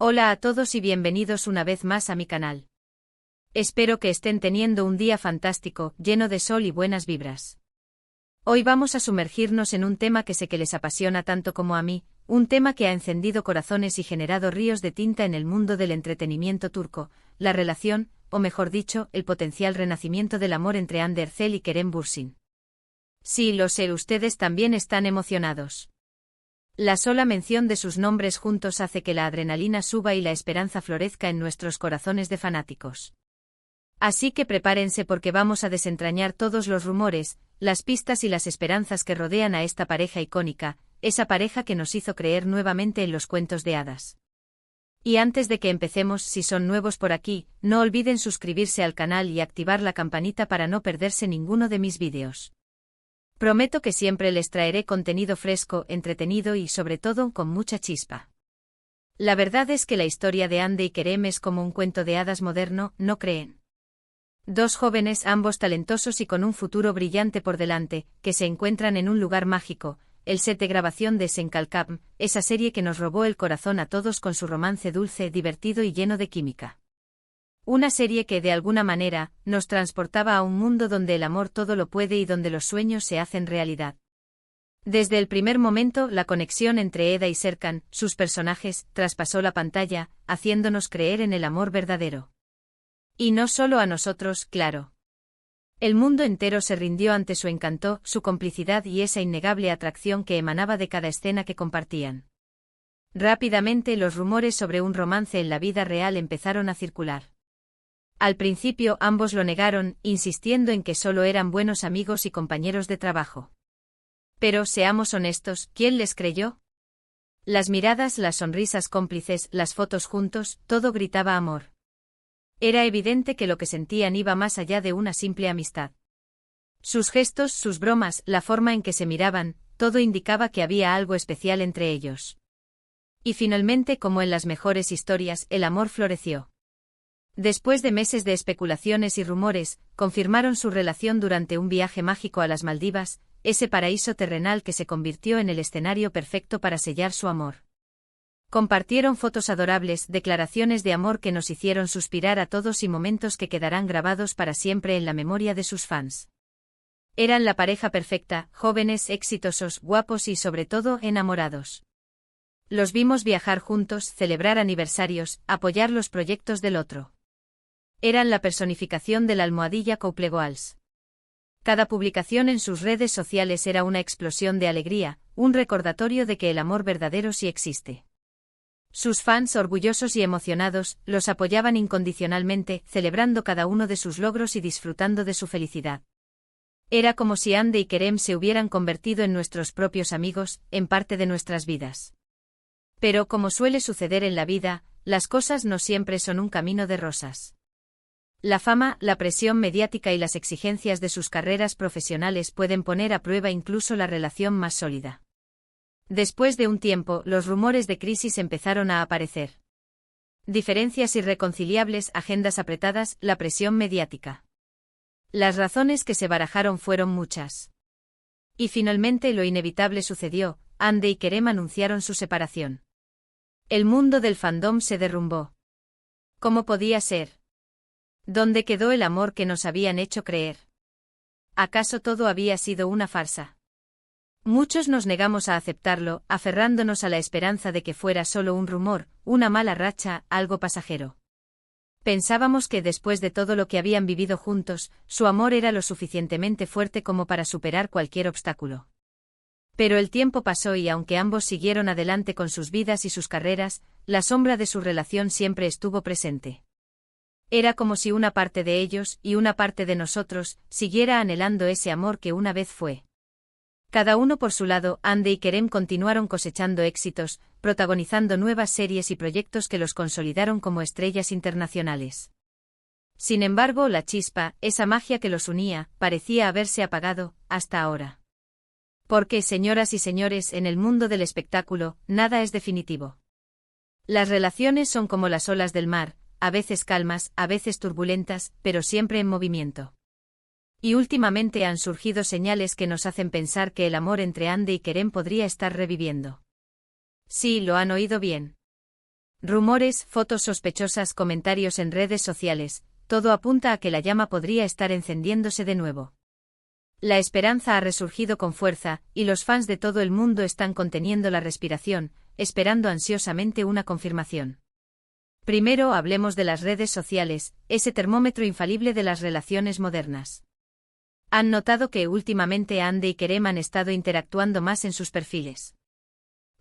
Hola a todos y bienvenidos una vez más a mi canal. Espero que estén teniendo un día fantástico, lleno de sol y buenas vibras. Hoy vamos a sumergirnos en un tema que sé que les apasiona tanto como a mí, un tema que ha encendido corazones y generado ríos de tinta en el mundo del entretenimiento turco, la relación, o mejor dicho, el potencial renacimiento del amor entre Hande Erçel y Kerem Bürsin. Sí, lo sé, ustedes también están emocionados. La sola mención de sus nombres juntos hace que la adrenalina suba y la esperanza florezca en nuestros corazones de fanáticos. Así que prepárense porque vamos a desentrañar todos los rumores, las pistas y las esperanzas que rodean a esta pareja icónica, esa pareja que nos hizo creer nuevamente en los cuentos de hadas. Y antes de que empecemos, si son nuevos por aquí, no olviden suscribirse al canal y activar la campanita para no perderse ninguno de mis vídeos. Prometo que siempre les traeré contenido fresco, entretenido y sobre todo con mucha chispa. La verdad es que la historia de Hande y Kerem es como un cuento de hadas moderno, ¿no creen? Dos jóvenes, ambos talentosos y con un futuro brillante por delante, que se encuentran en un lugar mágico, el set de grabación de Senkalkam, esa serie que nos robó el corazón a todos con su romance dulce, divertido y lleno de química. Una serie que, de alguna manera, nos transportaba a un mundo donde el amor todo lo puede y donde los sueños se hacen realidad. Desde el primer momento, la conexión entre Eda y Serkan, sus personajes, traspasó la pantalla, haciéndonos creer en el amor verdadero. Y no solo a nosotros, claro. El mundo entero se rindió ante su encanto, su complicidad y esa innegable atracción que emanaba de cada escena que compartían. Rápidamente los rumores sobre un romance en la vida real empezaron a circular. Al principio ambos lo negaron, insistiendo en que solo eran buenos amigos y compañeros de trabajo. Pero seamos honestos, ¿quién les creyó? Las miradas, las sonrisas cómplices, las fotos juntos, todo gritaba amor. Era evidente que lo que sentían iba más allá de una simple amistad. Sus gestos, sus bromas, la forma en que se miraban, todo indicaba que había algo especial entre ellos. Y finalmente, como en las mejores historias, el amor floreció. Después de meses de especulaciones y rumores, confirmaron su relación durante un viaje mágico a las Maldivas, ese paraíso terrenal que se convirtió en el escenario perfecto para sellar su amor. Compartieron fotos adorables, declaraciones de amor que nos hicieron suspirar a todos y momentos que quedarán grabados para siempre en la memoria de sus fans. Eran la pareja perfecta, jóvenes, exitosos, guapos y sobre todo enamorados. Los vimos viajar juntos, celebrar aniversarios, apoyar los proyectos del otro. Eran la personificación de la almohadilla Couple Goals. Cada publicación en sus redes sociales era una explosión de alegría, un recordatorio de que el amor verdadero sí existe. Sus fans, orgullosos y emocionados, los apoyaban incondicionalmente, celebrando cada uno de sus logros y disfrutando de su felicidad. Era como si Hande y Kerem se hubieran convertido en nuestros propios amigos, en parte de nuestras vidas. Pero como suele suceder en la vida, las cosas no siempre son un camino de rosas. La fama, la presión mediática y las exigencias de sus carreras profesionales pueden poner a prueba incluso la relación más sólida. Después de un tiempo, los rumores de crisis empezaron a aparecer. Diferencias irreconciliables, agendas apretadas, la presión mediática. Las razones que se barajaron fueron muchas. Y finalmente lo inevitable sucedió, Hande y Kerem anunciaron su separación. El mundo del fandom se derrumbó. ¿Cómo podía ser? ¿Dónde quedó el amor que nos habían hecho creer? ¿Acaso todo había sido una farsa? Muchos nos negamos a aceptarlo, aferrándonos a la esperanza de que fuera solo un rumor, una mala racha, algo pasajero. Pensábamos que después de todo lo que habían vivido juntos, su amor era lo suficientemente fuerte como para superar cualquier obstáculo. Pero el tiempo pasó y aunque ambos siguieron adelante con sus vidas y sus carreras, la sombra de su relación siempre estuvo presente. Era como si una parte de ellos, y una parte de nosotros, siguiera anhelando ese amor que una vez fue. Cada uno por su lado, Hande y Kerem continuaron cosechando éxitos, protagonizando nuevas series y proyectos que los consolidaron como estrellas internacionales. Sin embargo, la chispa, esa magia que los unía, parecía haberse apagado, hasta ahora. Porque, señoras y señores, en el mundo del espectáculo, nada es definitivo. Las relaciones son como las olas del mar, a veces calmas, a veces turbulentas, pero siempre en movimiento. Y últimamente han surgido señales que nos hacen pensar que el amor entre Hande y Kerem podría estar reviviendo. Sí, lo han oído bien. Rumores, fotos sospechosas, comentarios en redes sociales, todo apunta a que la llama podría estar encendiéndose de nuevo. La esperanza ha resurgido con fuerza, y los fans de todo el mundo están conteniendo la respiración, esperando ansiosamente una confirmación. Primero hablemos de las redes sociales, ese termómetro infalible de las relaciones modernas. ¿Han notado que últimamente Ande y Kerem han estado interactuando más en sus perfiles?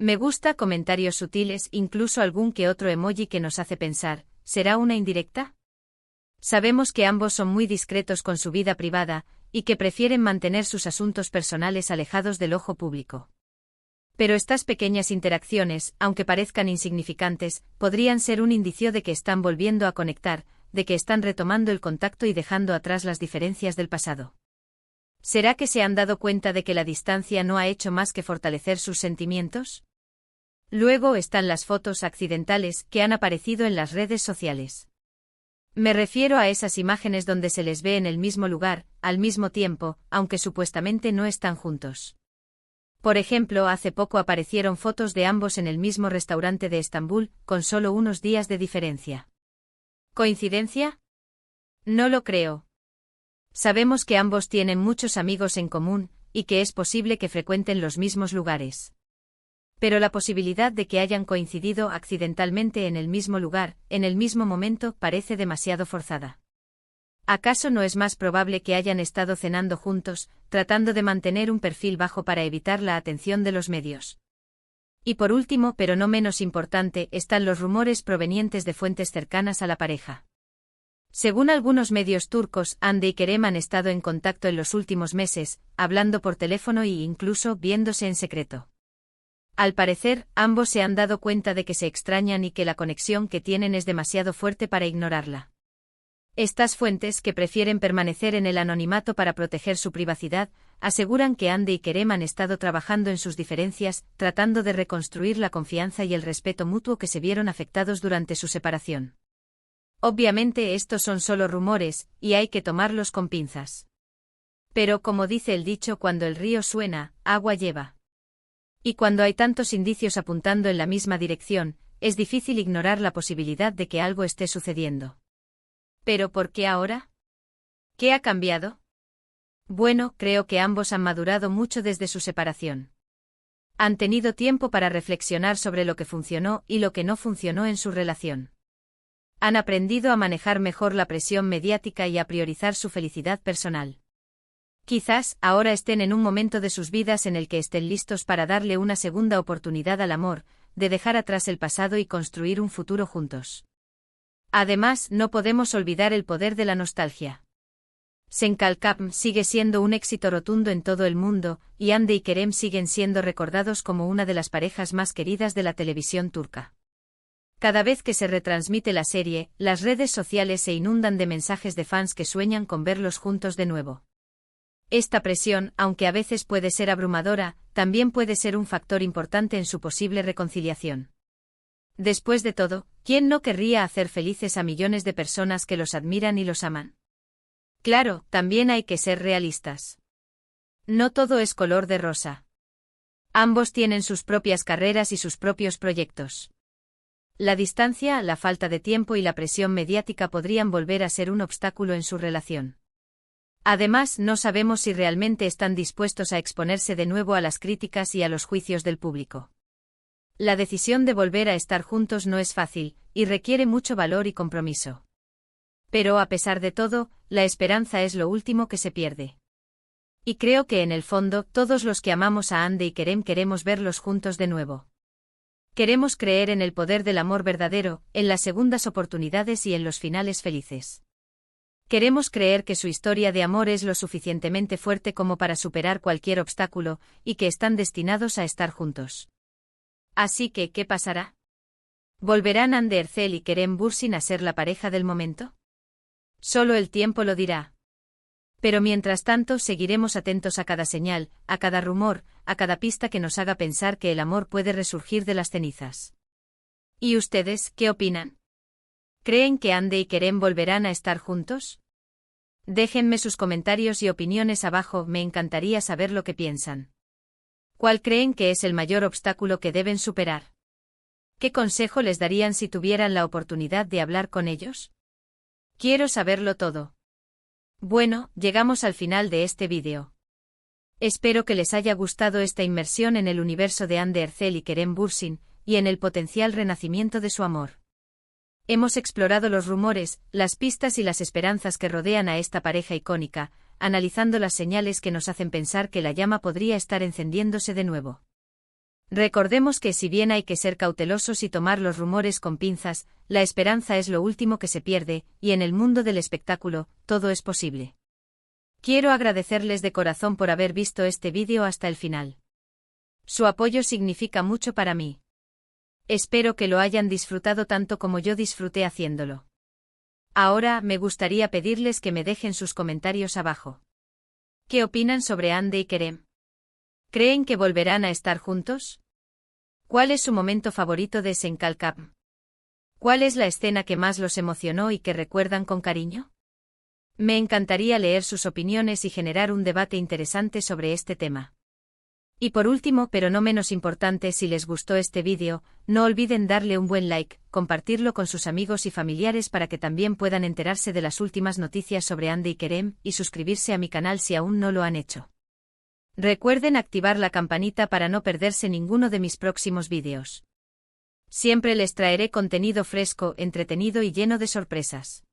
Me gusta, comentarios sutiles, incluso algún que otro emoji que nos hace pensar, ¿será una indirecta? Sabemos que ambos son muy discretos con su vida privada, y que prefieren mantener sus asuntos personales alejados del ojo público. Pero estas pequeñas interacciones, aunque parezcan insignificantes, podrían ser un indicio de que están volviendo a conectar, de que están retomando el contacto y dejando atrás las diferencias del pasado. ¿Será que se han dado cuenta de que la distancia no ha hecho más que fortalecer sus sentimientos? Luego están las fotos accidentales que han aparecido en las redes sociales. Me refiero a esas imágenes donde se les ve en el mismo lugar, al mismo tiempo, aunque supuestamente no están juntos. Por ejemplo, hace poco aparecieron fotos de ambos en el mismo restaurante de Estambul, con solo unos días de diferencia. ¿Coincidencia? No lo creo. Sabemos que ambos tienen muchos amigos en común, y que es posible que frecuenten los mismos lugares. Pero la posibilidad de que hayan coincidido accidentalmente en el mismo lugar, en el mismo momento, parece demasiado forzada. ¿Acaso no es más probable que hayan estado cenando juntos, tratando de mantener un perfil bajo para evitar la atención de los medios? Y por último, pero no menos importante, están los rumores provenientes de fuentes cercanas a la pareja. Según algunos medios turcos, Ande y Kerem han estado en contacto en los últimos meses, hablando por teléfono e incluso viéndose en secreto. Al parecer, ambos se han dado cuenta de que se extrañan y que la conexión que tienen es demasiado fuerte para ignorarla. Estas fuentes, que prefieren permanecer en el anonimato para proteger su privacidad, aseguran que Ande y Kerem han estado trabajando en sus diferencias, tratando de reconstruir la confianza y el respeto mutuo que se vieron afectados durante su separación. Obviamente estos son solo rumores, y hay que tomarlos con pinzas. Pero como dice el dicho, cuando el río suena, agua lleva. Y cuando hay tantos indicios apuntando en la misma dirección, es difícil ignorar la posibilidad de que algo esté sucediendo. ¿Pero por qué ahora? ¿Qué ha cambiado? Bueno, creo que ambos han madurado mucho desde su separación. Han tenido tiempo para reflexionar sobre lo que funcionó y lo que no funcionó en su relación. Han aprendido a manejar mejor la presión mediática y a priorizar su felicidad personal. Quizás ahora estén en un momento de sus vidas en el que estén listos para darle una segunda oportunidad al amor, de dejar atrás el pasado y construir un futuro juntos. Además, no podemos olvidar el poder de la nostalgia. Senkalkapm sigue siendo un éxito rotundo en todo el mundo, y Ande y Kerem siguen siendo recordados como una de las parejas más queridas de la televisión turca. Cada vez que se retransmite la serie, las redes sociales se inundan de mensajes de fans que sueñan con verlos juntos de nuevo. Esta presión, aunque a veces puede ser abrumadora, también puede ser un factor importante en su posible reconciliación. Después de todo, ¿quién no querría hacer felices a millones de personas que los admiran y los aman? Claro, también hay que ser realistas. No todo es color de rosa. Ambos tienen sus propias carreras y sus propios proyectos. La distancia, la falta de tiempo y la presión mediática podrían volver a ser un obstáculo en su relación. Además, no sabemos si realmente están dispuestos a exponerse de nuevo a las críticas y a los juicios del público. La decisión de volver a estar juntos no es fácil, y requiere mucho valor y compromiso. Pero a pesar de todo, la esperanza es lo último que se pierde. Y creo que en el fondo, todos los que amamos a Ande y Kerem queremos verlos juntos de nuevo. Queremos creer en el poder del amor verdadero, en las segundas oportunidades y en los finales felices. Queremos creer que su historia de amor es lo suficientemente fuerte como para superar cualquier obstáculo, y que están destinados a estar juntos. Así que, ¿qué pasará? ¿Volverán Hande Erçel y Kerem Bürsin a ser la pareja del momento? Solo el tiempo lo dirá. Pero mientras tanto seguiremos atentos a cada señal, a cada rumor, a cada pista que nos haga pensar que el amor puede resurgir de las cenizas. ¿Y ustedes, qué opinan? ¿Creen que Hande y Kerem volverán a estar juntos? Déjenme sus comentarios y opiniones abajo, me encantaría saber lo que piensan. ¿Cuál creen que es el mayor obstáculo que deben superar? ¿Qué consejo les darían si tuvieran la oportunidad de hablar con ellos? Quiero saberlo todo. Bueno, llegamos al final de este vídeo. Espero que les haya gustado esta inmersión en el universo de Hande Erçel y Kerem Bürsin, y en el potencial renacimiento de su amor. Hemos explorado los rumores, las pistas y las esperanzas que rodean a esta pareja icónica, analizando las señales que nos hacen pensar que la llama podría estar encendiéndose de nuevo. Recordemos que si bien hay que ser cautelosos y tomar los rumores con pinzas, la esperanza es lo último que se pierde, y en el mundo del espectáculo, todo es posible. Quiero agradecerles de corazón por haber visto este vídeo hasta el final. Su apoyo significa mucho para mí. Espero que lo hayan disfrutado tanto como yo disfruté haciéndolo. Ahora, me gustaría pedirles que me dejen sus comentarios abajo. ¿Qué opinan sobre Hande y Kerem? ¿Creen que volverán a estar juntos? ¿Cuál es su momento favorito de Sen Kalkap? ¿Cuál es la escena que más los emocionó y que recuerdan con cariño? Me encantaría leer sus opiniones y generar un debate interesante sobre este tema. Y por último, pero no menos importante, si les gustó este vídeo, no olviden darle un buen like, compartirlo con sus amigos y familiares para que también puedan enterarse de las últimas noticias sobre Hande y Kerem, y suscribirse a mi canal si aún no lo han hecho. Recuerden activar la campanita para no perderse ninguno de mis próximos vídeos. Siempre les traeré contenido fresco, entretenido y lleno de sorpresas.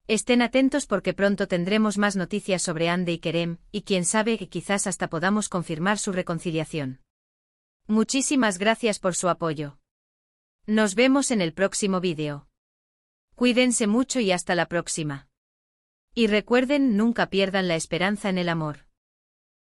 Estén atentos porque pronto tendremos más noticias sobre Hande y Kerem, y quién sabe que quizás hasta podamos confirmar su reconciliación. Muchísimas gracias por su apoyo. Nos vemos en el próximo vídeo. Cuídense mucho y hasta la próxima. Y recuerden, nunca pierdan la esperanza en el amor.